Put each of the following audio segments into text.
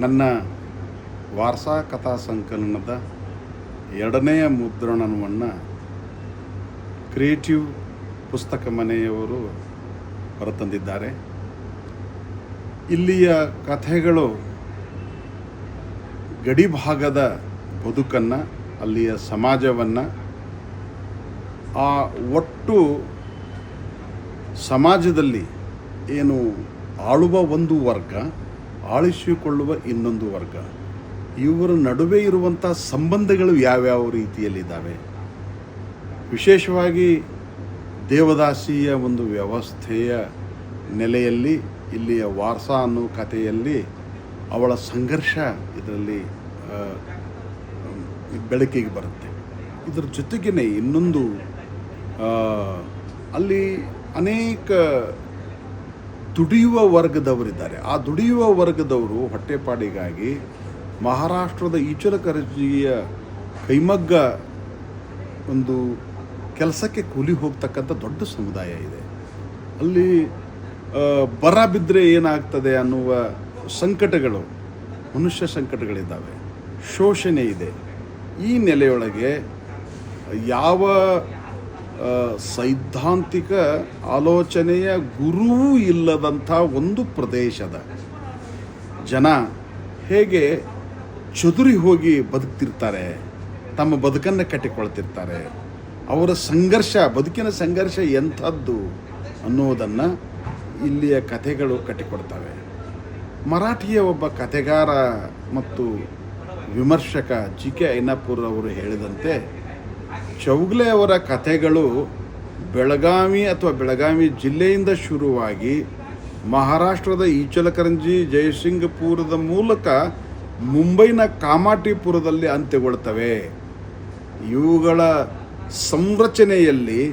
ನನ್ನ ವಾರ್ಸಾ ಕಥಾ ಸಂಕಲನದ ಎರಡನೆಯ ಮುದ್ರಣವನ್ನು ಕ್ರಿಯೇಟಿವ್ ಪುಸ್ತಕ ಮನೆಯವರು ಹೊರತಂದಿದ್ದಾರೆ. ಇಲ್ಲಿಯ ಕಥೆಗಳು ಗಡಿಭಾಗದ ಬದುಕನ್ನು, ಅಲ್ಲಿಯ ಸಮಾಜವನ್ನು, ಆ ಒಟ್ಟು ಸಮಾಜದಲ್ಲಿ ಏನು ಆಳುವ ಒಂದು ವರ್ಗ, ಆಳಿಸಿಕೊಳ್ಳುವ ಇನ್ನೊಂದು ವರ್ಗ, ಇವರ ನಡುವೆ ಇರುವಂಥ ಸಂಬಂಧಗಳು ಯಾವ್ಯಾವ ರೀತಿಯಲ್ಲಿದ್ದಾವೆ, ವಿಶೇಷವಾಗಿ ದೇವದಾಸಿಯ ಒಂದು ವ್ಯವಸ್ಥೆಯ ನೆಲೆಯಲ್ಲಿ ಇಲ್ಲಿಯ ವಾರ್ಸಾ ಅನ್ನೋ ಕಥೆಯಲ್ಲಿ ಅವಳ ಸಂಘರ್ಷ ಇದರಲ್ಲಿ ಬೆಳಕಿಗೆ ಬರುತ್ತೆ. ಇದರ ಜೊತೆಗೇ ಇನ್ನೊಂದು ಅಲ್ಲಿ ಅನೇಕ ದುಡಿಯುವ ವರ್ಗದವರಿದ್ದಾರೆ. ಆ ದುಡಿಯುವ ವರ್ಗದವರು ಹೊಟ್ಟೆಪಾಡಿಗಾಗಿ ಮಹಾರಾಷ್ಟ್ರದ ಈಚಲಕರಂಜಿಯ ಕೈಮಗ್ಗ ಒಂದು ಕೆಲಸಕ್ಕೆ ಕೂಲಿ ಹೋಗ್ತಕ್ಕಂಥ ದೊಡ್ಡ ಸಮುದಾಯ ಇದೆ. ಅಲ್ಲಿ ಬರ ಬಿದ್ದರೆ ಏನಾಗ್ತದೆ ಅನ್ನುವ ಸಂಕಟಗಳು, ಮನುಷ್ಯ ಸಂಕಟಗಳಿದ್ದಾವೆ, ಶೋಷಣೆ ಇದೆ. ಈ ನೆಲೆಯೊಳಗೆ ಯಾವ ಸೈದ್ಧಾಂತಿಕ ಆಲೋಚನೆಯ ಗುರುವೂ ಇಲ್ಲದಂಥ ಒಂದು ಪ್ರದೇಶದ ಜನ ಹೇಗೆ ಚದುರಿ ಹೋಗಿ ಬದುಕ್ತಿರ್ತಾರೆ, ತಮ್ಮ ಬದುಕನ್ನು ಕಟ್ಟಿಕೊಳ್ತಿರ್ತಾರೆ, ಅವರ ಸಂಘರ್ಷ, ಬದುಕಿನ ಸಂಘರ್ಷ ಎಂಥದ್ದು ಅನ್ನೋದನ್ನು ಇಲ್ಲಿಯ ಕಥೆಗಳು ಕಟ್ಟಿಕೊಡ್ತವೆ. ಮರಾಠಿಯ ಒಬ್ಬ ಕಥೆಗಾರ ಮತ್ತು ವಿಮರ್ಶಕ ಜಿ.ಕೆ. ಐನಾಪುರ್ ಅವರು ಹೇಳಿದಂತೆ, ಚೌಗಲೆ ಅವರ ಕಥೆಗಳು ಬೆಳಗಾವಿ ಜಿಲ್ಲೆಯಿಂದ ಶುರುವಾಗಿ ಮಹಾರಾಷ್ಟ್ರದ ಈಚಲಕರಂಜಿ, ಜಯಸಿಂಗಪುರದ ಮೂಲಕ ಮುಂಬೈನ ಕಾಮಾಟಿಪುರದಲ್ಲಿ ಅಂತ್ಯಗೊಳ್ತವೆ. ಇವುಗಳ ಸಂರಚನೆಯಲ್ಲಿ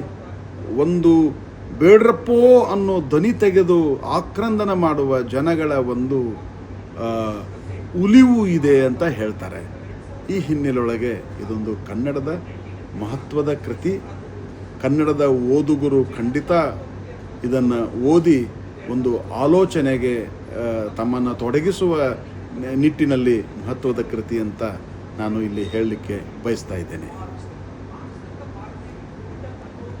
ಒಂದು ಬೇಡ್ರಪ್ಪೋ ಅನ್ನೋ ಧ್ವನಿ ತೆಗೆದು ಆಕ್ರಂದನ ಮಾಡುವ ಜನಗಳ ಒಂದು ಉಲಿವು ಇದೆ ಅಂತ ಹೇಳ್ತಾರೆ. ಈ ಹಿನ್ನೆಲೆಯೊಳಗೆ ಇದೊಂದು ಕನ್ನಡದ ಮಹತ್ವದ ಕೃತಿ. ಕನ್ನಡದ ಓದುಗರು ಖಂಡಿತ ಇದನ್ನು ಓದಿ ಒಂದು ಆಲೋಚನೆಗೆ ತಮ್ಮನ್ನು ತೊಡಗಿಸುವ ನಿಟ್ಟಿನಲ್ಲಿ ಮಹತ್ವದ ಕೃತಿ ಅಂತ ನಾನು ಇಲ್ಲಿ ಹೇಳಲಿಕ್ಕೆ ಬಯಸ್ತಾ ಇದ್ದೇನೆ.